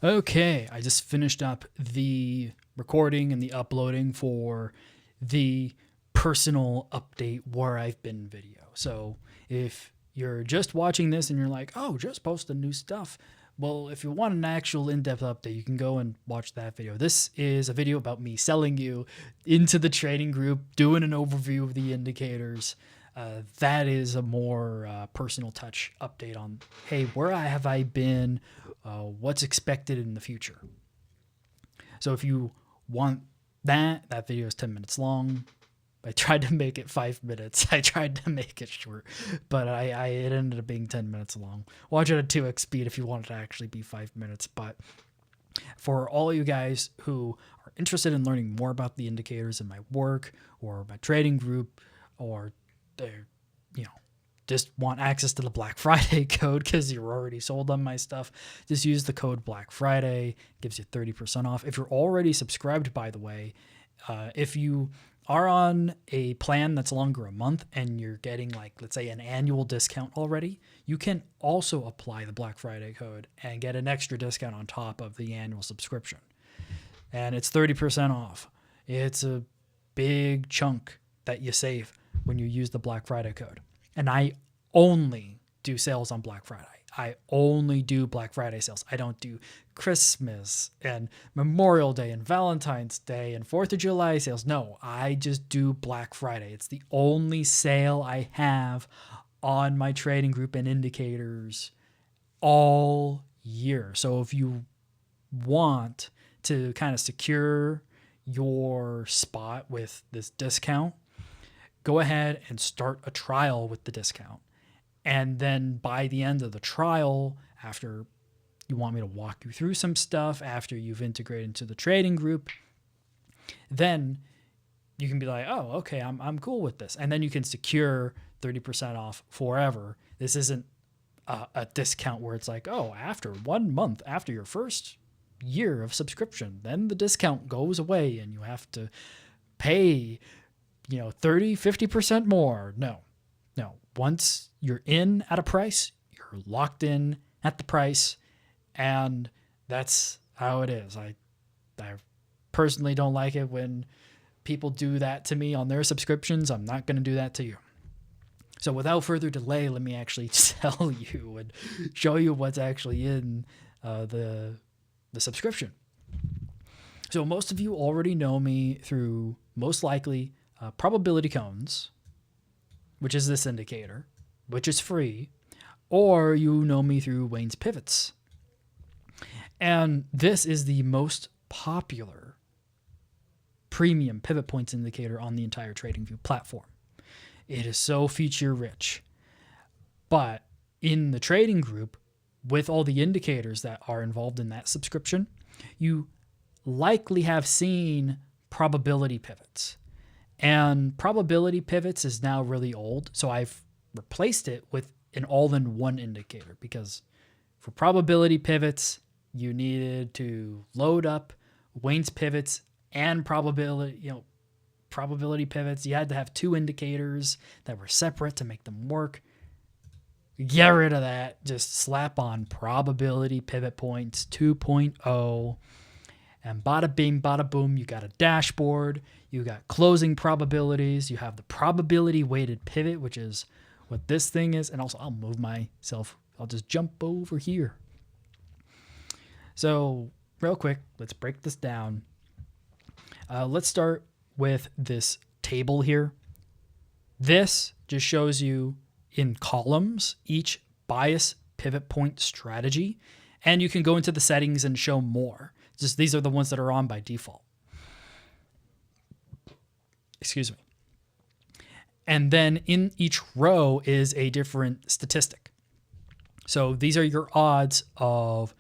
Okay, I just finished up the recording and the uploading for the personal update where I've been video. So if you're just watching this and you're like, oh, just post the new stuff. Well, if you want an actual in-depth update, you can go and watch that video. This is a video about me selling you into the trading group, doing an overview of the indicators. That is a more personal touch update on, hey, where have I been? What's expected in the future. So if you want that video is 10 minutes long. I tried to make it 5 minutes. I tried to make it short, but it ended up being 10 minutes long. Watch it at 2x speed if you want it to actually be 5 minutes. But for all you guys who are interested in learning more about the indicators in my work or my trading group, or they're, just want access to the Black Friday code because you're already sold on my stuff, just use the code Black Friday. It gives you 30% off. If you're already subscribed, by the way, if you are on a plan that's longer a month and you're getting, like, let's say an annual discount already, you can also apply the Black Friday code and get an extra discount on top of the annual subscription. And it's 30% off. It's a big chunk that you save when you use the Black Friday code. And I only do sales on Black Friday. I only do Black Friday sales. I don't do Christmas and Memorial Day and Valentine's Day and 4th of July sales. No, I just do Black Friday. It's the only sale I have on my trading group and indicators all year. So if you want to kind of secure your spot with this discount, go ahead and start a trial with the discount. And then by the end of the trial, after you want me to walk you through some stuff, after you've integrated into the trading group, then you can be like, oh, okay, I'm cool with this. And then you can secure 30% off forever. This isn't a discount where it's like, oh, after 1 month, after your first year of subscription, then the discount goes away and you have to pay 30, 50% more. No. Once you're in at a price, you're locked in at the price, and that's how it is. I personally don't like it when people do that to me on their subscriptions. I'm not going to do that to you. So without further delay, let me actually tell you and show you what's actually in the subscription. So most of you already know me through, most likely, probability cones, which is this indicator, which is free, or you know me through Wayne's pivots. And this is the most popular premium pivot points indicator on the entire TradingView platform. It is so feature rich. But in the trading group, with all the indicators that are involved in that subscription, you likely have seen probability pivots. And probability pivots is now really old, so I've replaced it with an all-in-one indicator, because for probability pivots, you needed to load up Wayne's pivots and probability pivots. You had to have two indicators that were separate to make them work. Get rid of that. Just slap on probability pivot points 2.0. And bada bing, bada boom, you got a dashboard, you got closing probabilities, you have the probability weighted pivot, which is what this thing is. And also, I'll move myself. I'll just jump over here. So real quick, let's break this down. Let's start with this table here. This just shows you in columns each bias pivot point strategy. And you can go into the settings and show more. Just these are the ones that are on by default. Excuse me. And then in each row is a different statistic. So these are your odds of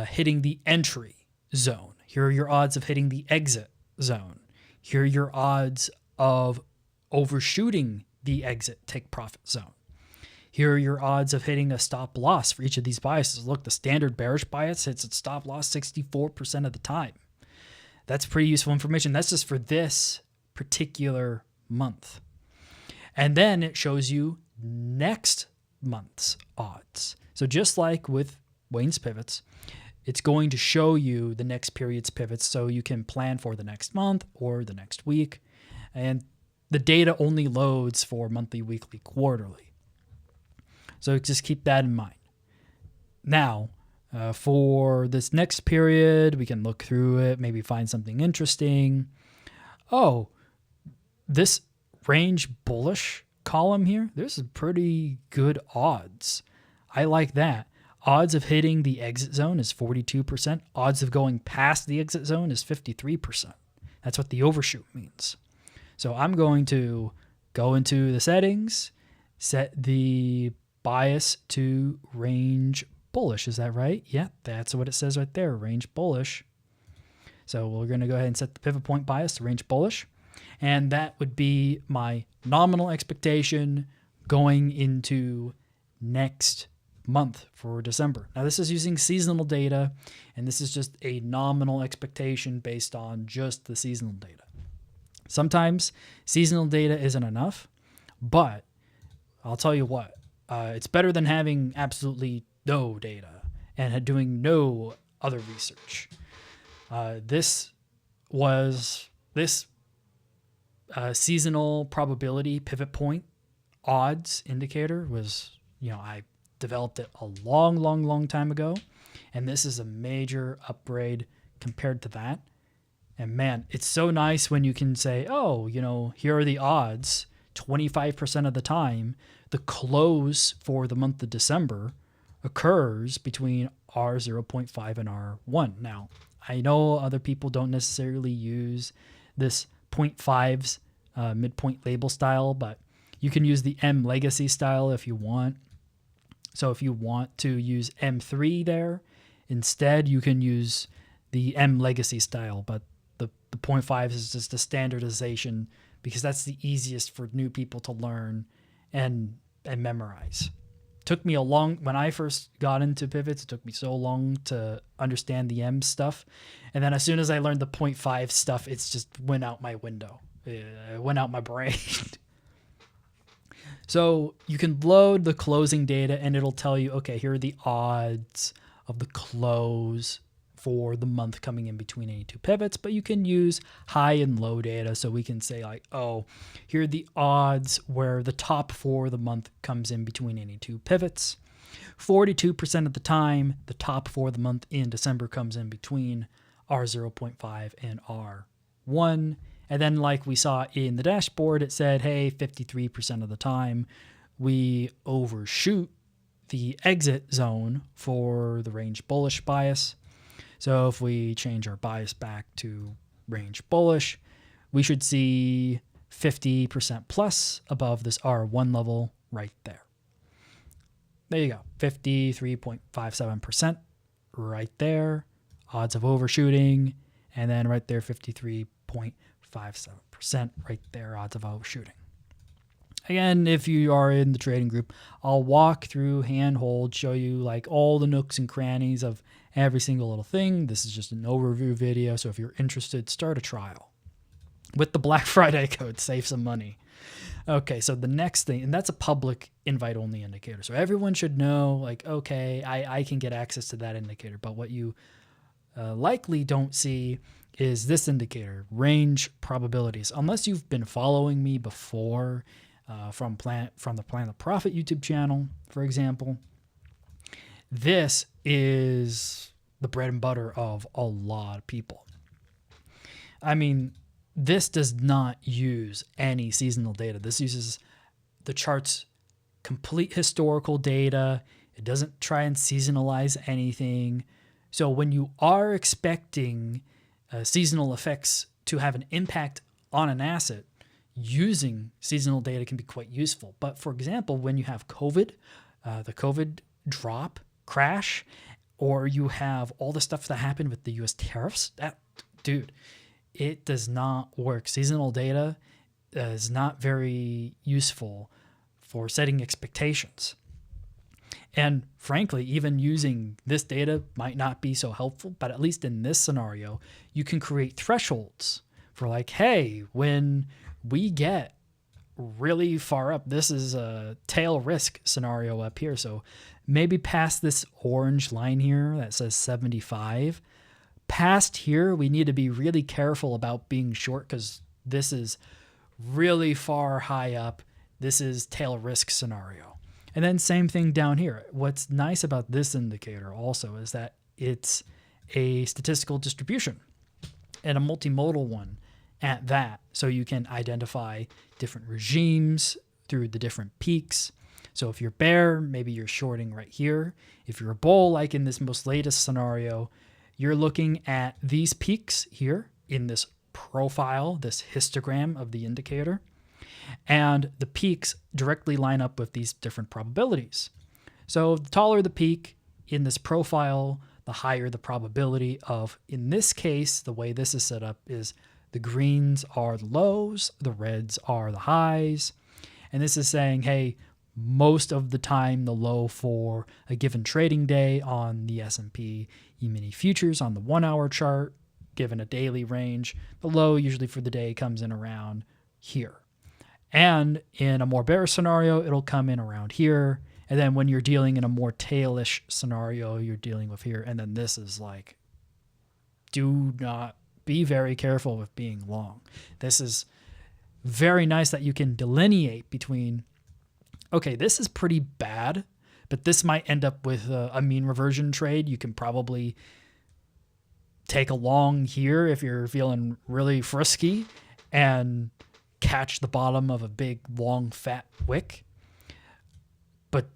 hitting the entry zone. Here are your odds of hitting the exit zone. Here are your odds of overshooting the exit take profit zone. Here are your odds of hitting a stop loss for each of these biases. Look, the standard bearish bias hits its stop loss 64% of the time. That's pretty useful information. That's just for this particular month. And then it shows you next month's odds. So just like with Wayne's pivots, it's going to show you the next period's pivots so you can plan for the next month or the next week. And the data only loads for monthly, weekly, quarterly. So just keep that in mind. Now, for this next period, we can look through it, maybe find something interesting. Oh, this range bullish column here, there's some pretty good odds. I like that. Odds of hitting the exit zone is 42%. Odds of going past the exit zone is 53%. That's what the overshoot means. So I'm going to go into the settings, set the bias to range bullish. Is that right? Yeah, that's what it says right there, range bullish. So we're going to go ahead and set the pivot point bias to range bullish. And that would be my nominal expectation going into next month for December. Now this is using seasonal data, and this is just a nominal expectation based on just the seasonal data. Sometimes seasonal data isn't enough, but I'll tell you what, it's better than having absolutely no data and doing no other research. This seasonal probability pivot point odds indicator was, I developed it a long time ago, and this is a major upgrade compared to that. And man, it's so nice when you can say, oh, here are the odds. 25% of the time, the close for the month of December occurs between R0.5 and R1. Now, I know other people don't necessarily use this 0.5's midpoint label style, but you can use the M legacy style if you want. So if you want to use M3 there, instead you can use the M legacy style, but the 0.5 is just a standardization because that's the easiest for new people to learn and memorize. Took me when I first got into pivots, it took me so long to understand the M stuff. And then as soon as I learned the 0.5 stuff, it's just went out my window. It went out my brain. So you can load the closing data and it'll tell you, okay, here are the odds of the close for the month coming in between any two pivots, but you can use high and low data. So we can say like, oh, here are the odds where the top for the month comes in between any two pivots. 42% of the time, the top for the month in December comes in between R0.5 and R1. And then like we saw in the dashboard, it said, hey, 53% of the time we overshoot the exit zone for the range bullish bias. So if we change our bias back to range bullish, we should see 50% plus above this R1 level right there. There you go, 53.57% right there. Odds of overshooting, and then right there, 53.57% right there, odds of overshooting. Again, if you are in the trading group, I'll walk through, handhold, show you like all the nooks and crannies of every single little thing. This is just an overview video, so if you're interested, start a trial. With the Black Friday code, save some money. Okay, so the next thing, and that's a public invite-only indicator. So everyone should know, like, okay, I can get access to that indicator. But what you likely don't see is this indicator, range probabilities. Unless you've been following me before from the Plan the Profit YouTube channel, for example, this is the bread and butter of a lot of people. I mean, this does not use any seasonal data. This uses the chart's complete historical data. It doesn't try and seasonalize anything. So when you are expecting seasonal effects to have an impact on an asset, using seasonal data can be quite useful. But for example, when you have COVID, the COVID drop, crash, or you have all the stuff that happened with the US tariffs, it does not work. Seasonal data is not very useful for setting expectations. And frankly, even using this data might not be so helpful, but at least in this scenario, you can create thresholds for like, hey, when we get really far up, this is a tail risk scenario up here. So maybe past this orange line here that says 75. Past here, we need to be really careful about being short because this is really far high up. This is tail risk scenario. And then same thing down here. What's nice about this indicator also is that it's a statistical distribution and a multimodal one at that. So you can identify different regimes through the different peaks. So if you're bear, maybe you're shorting right here. If you're a bull, like in this most latest scenario, you're looking at these peaks here in this profile, this histogram of the indicator. And the peaks directly line up with these different probabilities. So the taller the peak in this profile, the higher the probability of, in this case, the way this is set up is the greens are the lows, the reds are the highs. And this is saying, hey, most of the time the low for a given trading day on the S&P E-mini futures on the 1 hour chart, given a daily range, the low usually for the day comes in around here. And in a more bearish scenario, it'll come in around here. And then when you're dealing in a more tailish scenario, you're dealing with here. And then this is like, do not be very careful with being long. This is very nice that you can delineate between, okay, this is pretty bad, but this might end up with a mean reversion trade. You can probably take a long here if you're feeling really frisky and catch the bottom of a big, long, fat wick. But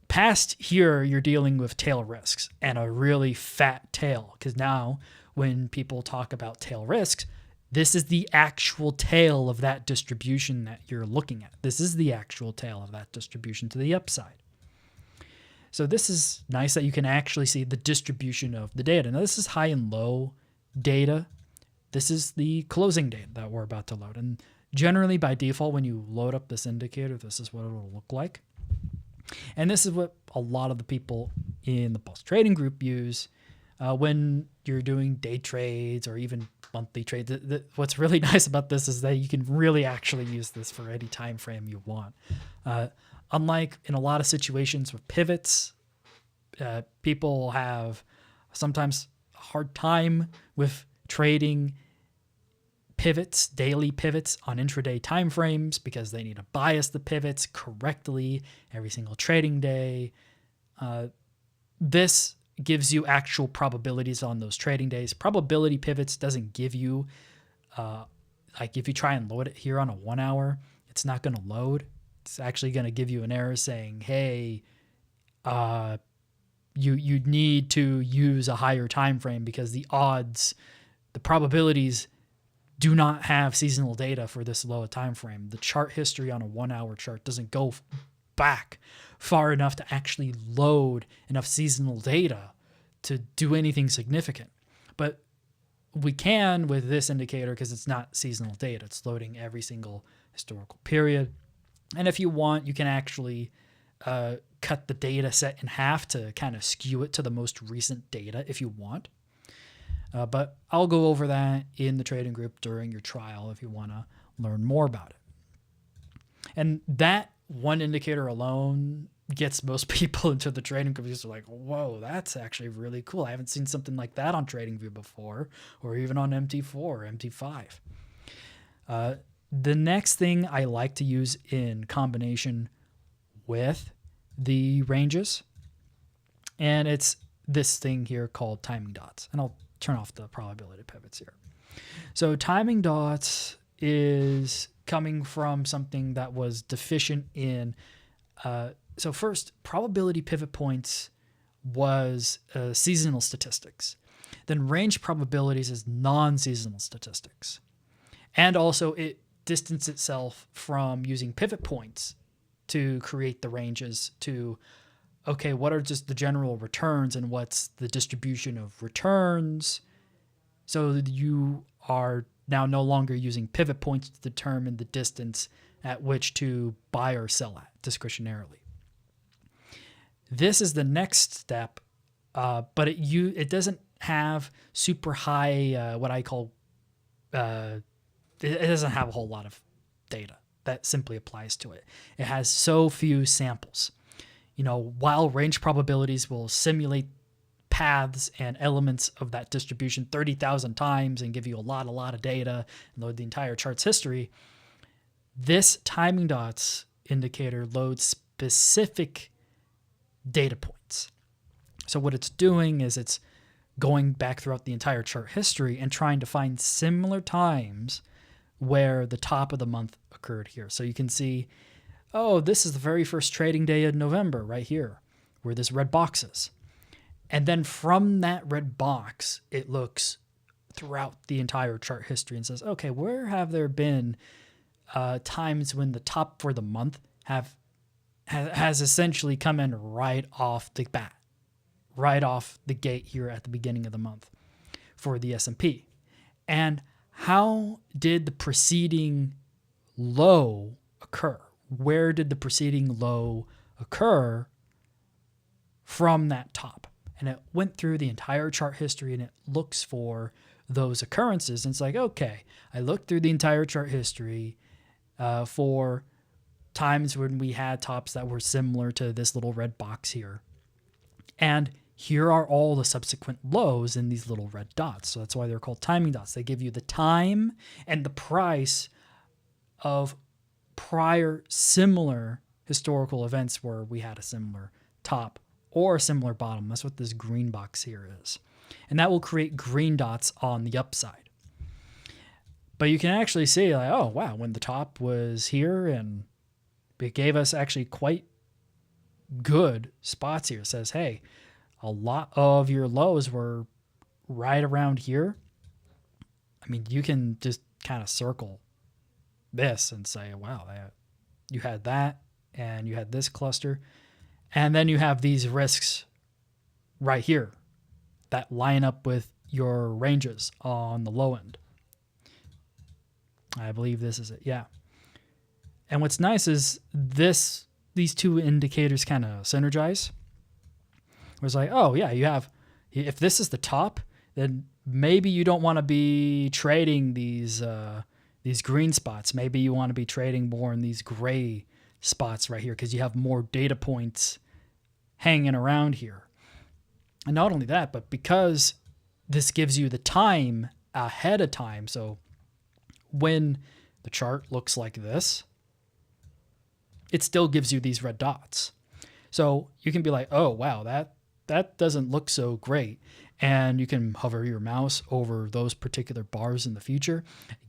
past here, you're dealing with tail risks and a really fat tail. Because now when people talk about tail risks, this is the actual tail of that distribution that you're looking at. This is the actual tail of that distribution to the upside. So this is nice that you can actually see the distribution of the data. Now this is high and low data. This is the closing data that we're about to load. And generally by default, when you load up this indicator, this is what it'll look like. And this is what a lot of the people in the Baus trading group use when you're doing day trades or even monthly trades. What's really nice about this is that you can really actually use this for any time frame you want. Unlike in a lot of situations with pivots, people have sometimes a hard time with trading pivots, daily pivots on intraday timeframes because they need to bias the pivots correctly every single trading day. This gives you actual probabilities on those trading days. Probability pivots doesn't give you, like if you try and load it here on a 1 hour, it's not going to load. It's actually going to give you an error saying, hey, you need to use a higher time frame because the odds, the probabilities do not have seasonal data for this low a time frame. The chart history on a 1 hour chart doesn't go back far enough to actually load enough seasonal data to do anything significant. But we can with this indicator because it's not seasonal data. It's loading every single historical period. And if you want, you can actually cut the data set in half to kind of skew it to the most recent data if you want. But I'll go over that in the trading group during your trial if you want to learn more about it. And that one indicator alone gets most people into the trading group because they're like, whoa, that's actually really cool. I haven't seen something like that on TradingView before, or even on MT4 or MT5. The next thing I like to use in combination with the ranges, and it's this thing here called timing dots. And I'll turn off the probability pivots here. So timing dots is coming from something that was deficient in, so first, probability pivot points was seasonal statistics. Then range probabilities is non-seasonal statistics. And also it distanced itself from using pivot points to create the ranges to, okay, what are just the general returns and what's the distribution of returns? So you are now no longer using pivot points to determine the distance at which to buy or sell at discretionarily. This is the next step, but it doesn't have super high, what I call, it doesn't have a whole lot of data that simply applies to it. It has so few samples. while range probabilities will simulate paths and elements of that distribution 30,000 times and give you a lot of data and load the entire chart's history, this timing dots indicator loads specific data points. So what it's doing is it's going back throughout the entire chart history and trying to find similar times where the top of the month occurred here. So you can see, oh, this is the very first trading day in November right here, where this red box is. And then from that red box, it looks throughout the entire chart history and says, okay, where have there been times when the top for the month has essentially come in right off the bat, right off the gate here at the beginning of the month for the S&P. And how did the preceding low occur? Where did the preceding low occur from that top? And it went through the entire chart history and it looks for those occurrences. And it's like, okay, I looked through the entire chart history for times when we had tops that were similar to this little red box here. And here are all the subsequent lows in these little red dots. So that's why they're called timing dots. They give you the time and the price of prior similar historical events where we had a similar top or a similar bottom. That's what this green box here is. And that will create green dots on the upside. But you can actually see, like, oh, wow, when the top was here and it gave us actually quite good spots here. It says, hey, a lot of your lows were right around here. I mean, you can just kind of circle this and say, wow, you had that and you had this cluster. And then you have these risks right here that line up with your ranges on the low end. I believe this is it. Yeah. And what's nice is these two indicators kind of synergize. It was like, oh yeah, if this is the top, then maybe you don't want to be trading these green spots. Maybe you want to be trading more in these gray spots right here because you have more data points hanging around here. And not only that, but because this gives you the time ahead of time. So when the chart looks like this, it still gives you these red dots. So you can be like, oh, wow, that doesn't look so great. And you can hover your mouse over those particular bars in the future,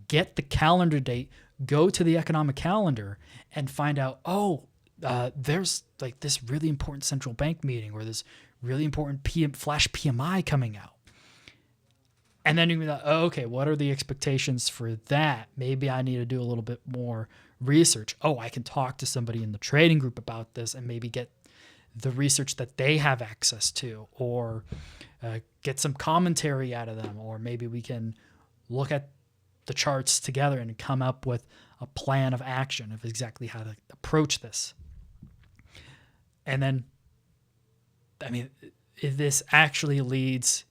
get the calendar date, go to the economic calendar and find out, there's like this really important central bank meeting or this really important flash PMI coming out. And then you can be like, oh, okay, what are the expectations for that? Maybe I need to do a little bit more research. Oh, I can talk to somebody in the trading group about this and maybe get the research that they have access to, or get some commentary out of them, or maybe we can look at the charts together and come up with a plan of action of exactly how to approach this. And then, I mean, if this actually leads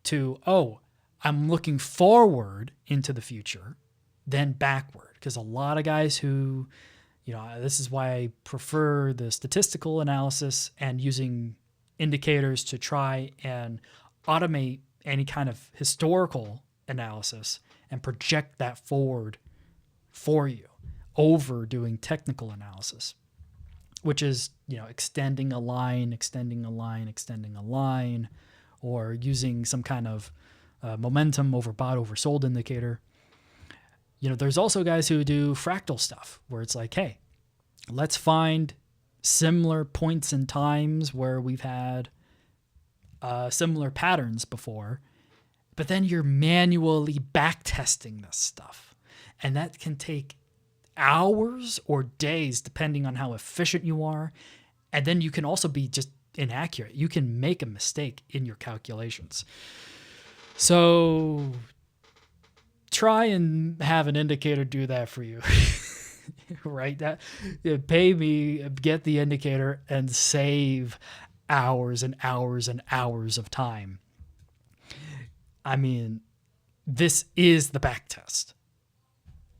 to, oh, I'm looking forward into the future, then backward. Because a lot of guys who, this is why I prefer the statistical analysis and using indicators to try and automate any kind of historical analysis and project that forward for you over doing technical analysis, which is, extending a line, or using some kind of momentum over bought over sold indicator. There's also guys who do fractal stuff where it's like, hey, let's find similar points and times where we've had similar patterns before, but then you're manually back testing this stuff. And that can take hours or days, depending on how efficient you are. And then you can also be just inaccurate. You can make a mistake in your calculations. So try and have an indicator do that for you, right? Pay me, get the indicator, and save hours and hours and hours of time. I mean, this is the back test.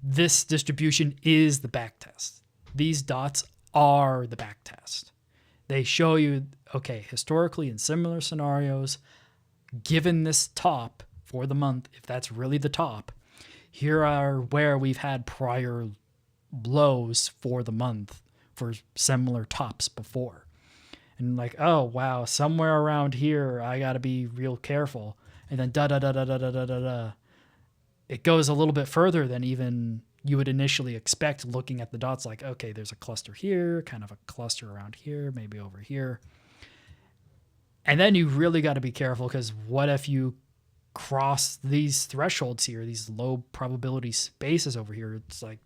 This distribution is the back test. These dots are the back test. They show you, okay, historically in similar scenarios, given this top for the month, if that's really the top, here are where we've had prior lows for the month for similar tops before. And like, oh, wow, somewhere around here, I got to be real careful. And then da da da da da da da da da. It goes a little bit further than even you would initially expect looking at the dots. Like, okay, there's a cluster here, kind of a cluster around here, maybe over here. And then you really got to be careful, because what if you cross these thresholds here, these low probability spaces over here? It's like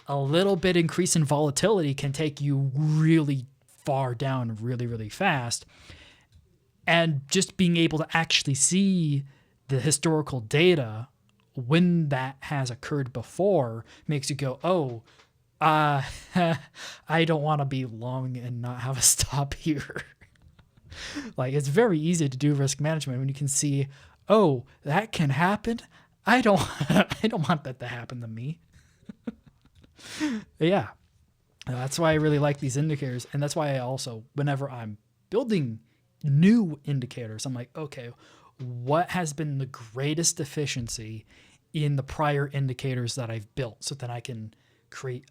a little bit increase in volatility can take you really far down really, really fast. And just being able to actually see the historical data when that has occurred before makes you go, oh, I don't want to be long and not have a stop here. Like, it's very easy to do risk management when you can see, oh, that can happen. I don't want that to happen to me. Yeah. That's why I really like these indicators. And that's why I also, whenever I'm building new indicators, I'm like, okay, what has been the greatest efficiency in the prior indicators that I've built? So then I can create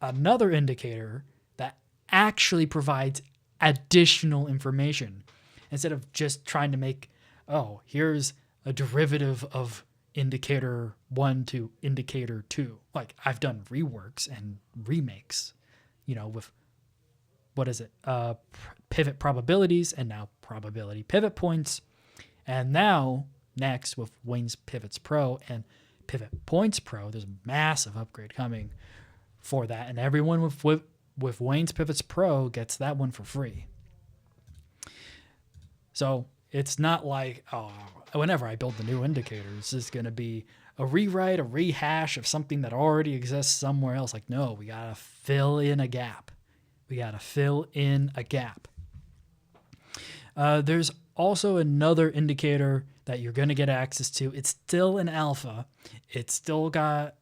another indicator that actually provides additional information, instead of just trying to make, oh, here's a derivative of indicator 1 to indicator 2. Like, I've done reworks and remakes, with, what is it? Pivot probabilities, and now probability pivot points. And now, next, with Wayne's Pivots Pro and Pivot Points Pro, there's a massive upgrade coming for that. And everyone with Wayne's Pivots Pro gets that one for free. So it's not like, oh, whenever I build the new indicators, it's going to be a rewrite, a rehash of something that already exists somewhere else. Like, no, we got to fill in a gap. There's also another indicator that you're going to get access to. It's still in alpha. It's still got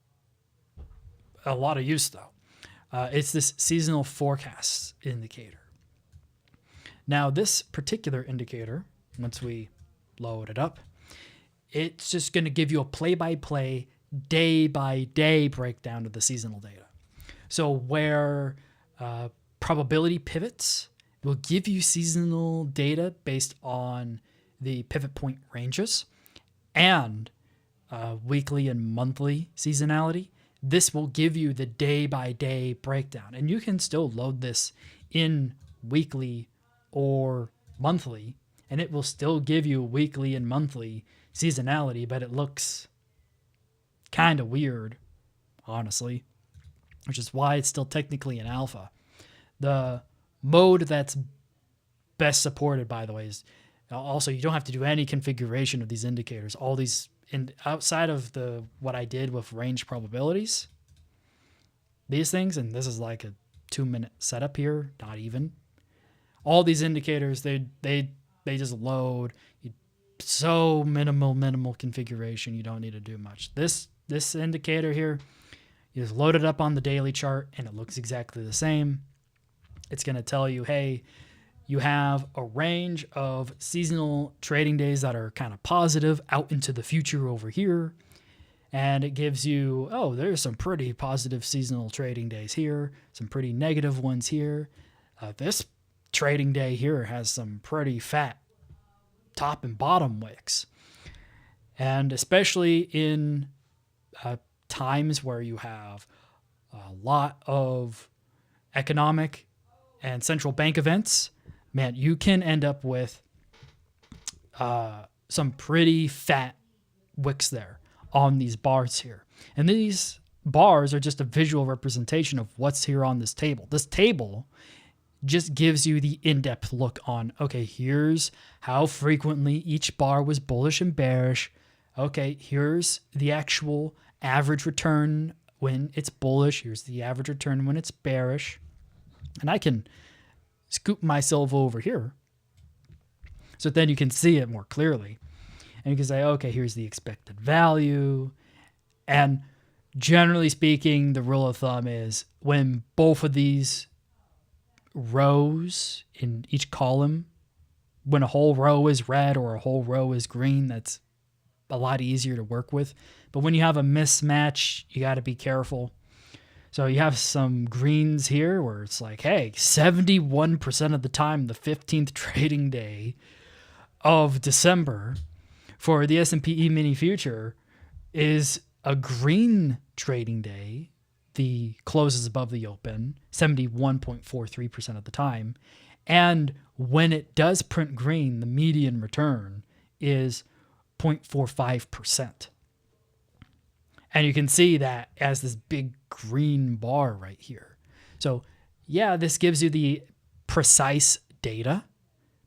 a lot of use, though. It's this seasonal forecasts indicator. Now, this particular indicator, once we load it up, it's just going to give you a play-by-play, day-by-day breakdown of the seasonal data. So where probability pivots will give you seasonal data based on the pivot point ranges and weekly and monthly seasonality, this will give you the day-by-day breakdown. And you can still load this in weekly or monthly, and it will still give you weekly and monthly seasonality, but it looks kind of weird, honestly, which is why it's still technically in alpha. The mode that's best supported, by the way, is also, you don't have to do any configuration of these indicators. All these, outside of what I did with range probabilities, these things, and this is like a 2-minute setup here, not even. All these indicators, they just load. So minimal configuration. You don't need to do much. This indicator here, you just load it up on the daily chart, and it looks exactly the same. It's going to tell you, hey, you have a range of seasonal trading days that are kind of positive out into the future over here. And it gives you, oh, there's some pretty positive seasonal trading days here, some pretty negative ones here. This trading day here has some pretty fat top and bottom wicks. And especially in times where you have a lot of economic and central bank events, man, you can end up with some pretty fat wicks there on these bars here. And these bars are just a visual representation of what's here on this table. This table just gives you the in-depth look on, okay, here's how frequently each bar was bullish and bearish. Okay, here's the actual average return when it's bullish. Here's the average return when it's bearish. And I can scoop myself over here so then you can see it more clearly. And you can say, okay, here's the expected value. And generally speaking, the rule of thumb is when both of these rows in each column. When a whole row is red or a whole row is green, that's a lot easier to work with. But when you have a mismatch, you got to be careful. So you have some greens here where it's like, hey, 71% of the time, the 15th trading day of December for the S&P E-mini future is a green trading day. The close is above the open, 71.43% of the time. And when it does print green, the median return is 0.45%. And you can see that as this big green bar right here. So yeah, this gives you the precise data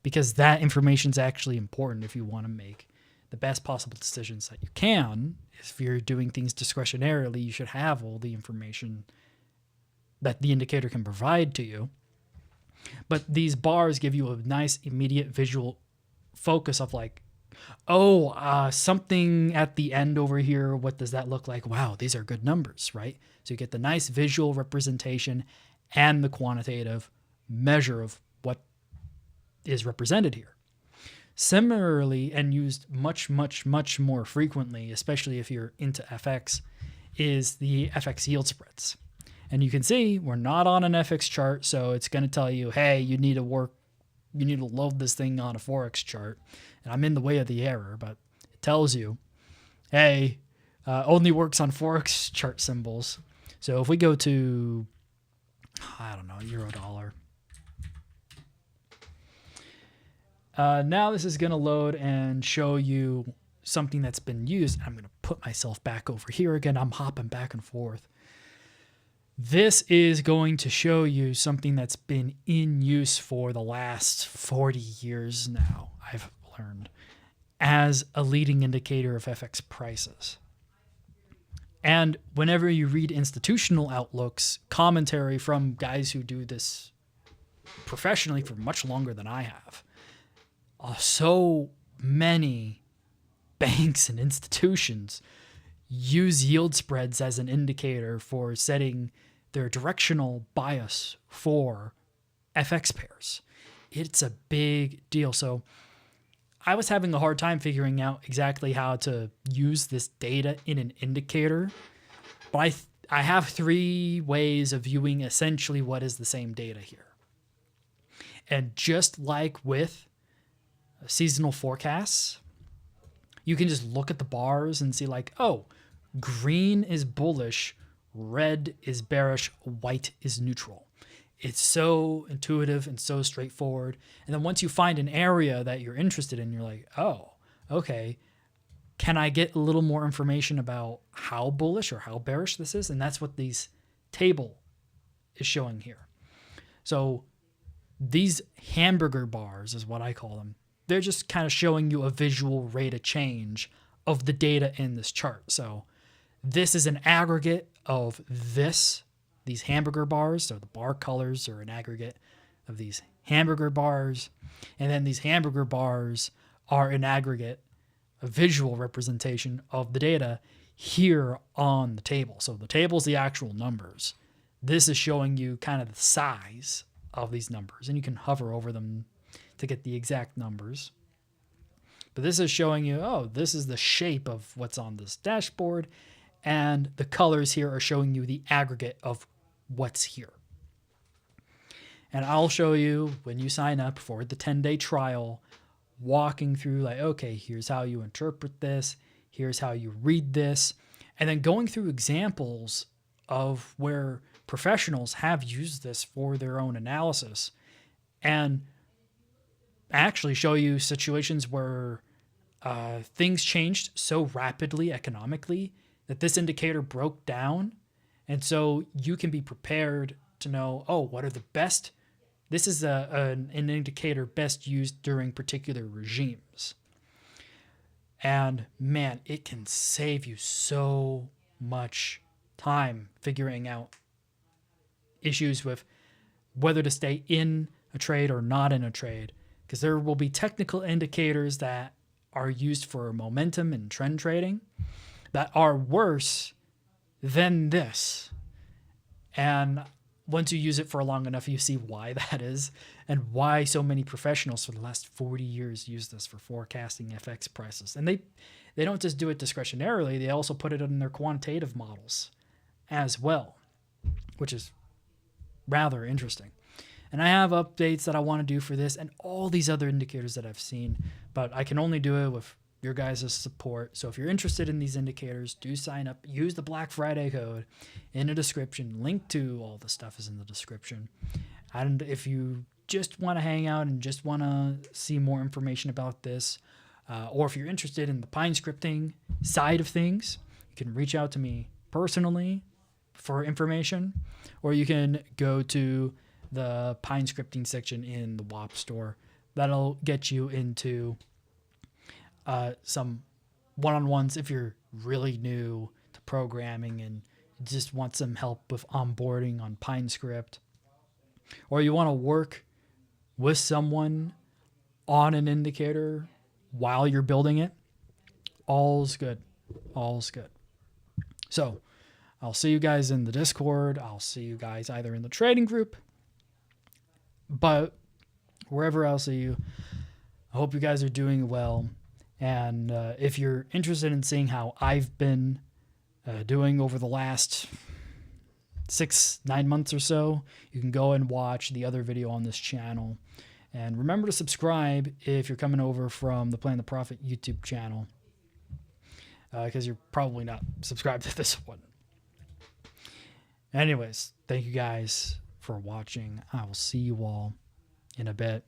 because that information is actually important if you want to make the best possible decisions that you can. If you're doing things discretionarily, you should have all the information that the indicator can provide to you. But these bars give you a nice immediate visual focus of like, something at the end over here. What does that look like? Wow, these are good numbers, right? So you get the nice visual representation and the quantitative measure of what is represented here. Similarly, and used much, much, much more frequently, especially if you're into FX, is the FX yield spreads. And you can see we're not on an FX chart, so it's going to tell you, hey, you need to load this thing on a Forex chart. And I'm in the way of the error, but it tells you, hey, only works on Forex chart symbols. So if we go to, I don't know, euro dollar. Now this is going to load and show you something that's been used. I'm going to put myself back over here again. I'm hopping back and forth. This is going to show you something that's been in use for the last 40 years now, I've learned, as a leading indicator of FX prices. And whenever you read institutional outlooks, commentary from guys who do this professionally for much longer than I have, so many banks and institutions use yield spreads as an indicator for setting their directional bias for FX pairs. It's a big deal. So I was having a hard time figuring out exactly how to use this data in an indicator, but I have 3 ways of viewing essentially what is the same data here. And just like with seasonal forecasts, you can just look at the bars and see like, oh, green is bullish, red is bearish, white is neutral. It's so intuitive and so straightforward. And then once you find an area that you're interested in, you're like, oh, okay, can I get a little more information about how bullish or how bearish this is? And that's what these table is showing here. So these hamburger bars is what I call them. They're just kind of showing you a visual rate of change of the data in this chart. So this is an aggregate of these hamburger bars. So the bar colors are an aggregate of these hamburger bars. And then these hamburger bars are an aggregate, a visual representation of the data here on the table. So the table is the actual numbers. This is showing you kind of the size of these numbers. And you can hover over them to get the exact numbers. But this is showing you, oh, this is the shape of what's on this dashboard. And the colors here are showing you the aggregate of what's here. And I'll show you when you sign up for the 10-day trial, walking through like, okay, here's how you interpret this. Here's how you read this. And then going through examples of where professionals have used this for their own analysis and actually show you situations where things changed so rapidly economically that this indicator broke down. And so you can be prepared to know, oh, what are the best? This is an indicator best used during particular regimes. And man, it can save you so much time figuring out issues with whether to stay in a trade or not in a trade. Because there will be technical indicators that are used for momentum and trend trading that are worse than this. And once you use it for long enough, you see why that is and why so many professionals for the last 40 years use this for forecasting FX prices. And they don't just do it discretionarily, they also put it in their quantitative models as well, which is rather interesting. And I have updates that I want to do for this and all these other indicators that I've seen, but I can only do it with your guys' support. So if you're interested in these indicators, do sign up. Use the Black Friday code in the description. Link to all the stuff is in the description. And if you just want to hang out and just want to see more information about this, or if you're interested in the Pine scripting side of things, you can reach out to me personally for information, or you can go to the Pine scripting section in the WAP store. That'll get you into some one-on-ones if you're really new to programming and just want some help with onboarding on PineScript, or you want to work with someone on an indicator while you're building it. All's good. All's good. So I'll see you guys in the Discord. I'll see you guys either in the trading group, but wherever I'll see you, I hope you guys are doing well. And if you're interested in seeing how I've been doing over the last 6-9 months or so, you can go and watch the other video on this channel. And remember to subscribe if you're coming over from the Plan the Profit YouTube channel, because you're probably not subscribed to this one. Anyways, thank you guys for watching. I will see you all in a bit.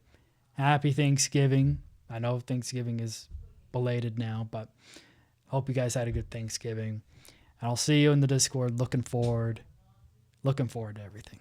Happy Thanksgiving. I know Thanksgiving is belated now, but hope you guys had a good Thanksgiving. And I'll see you in the Discord. Looking forward to everything.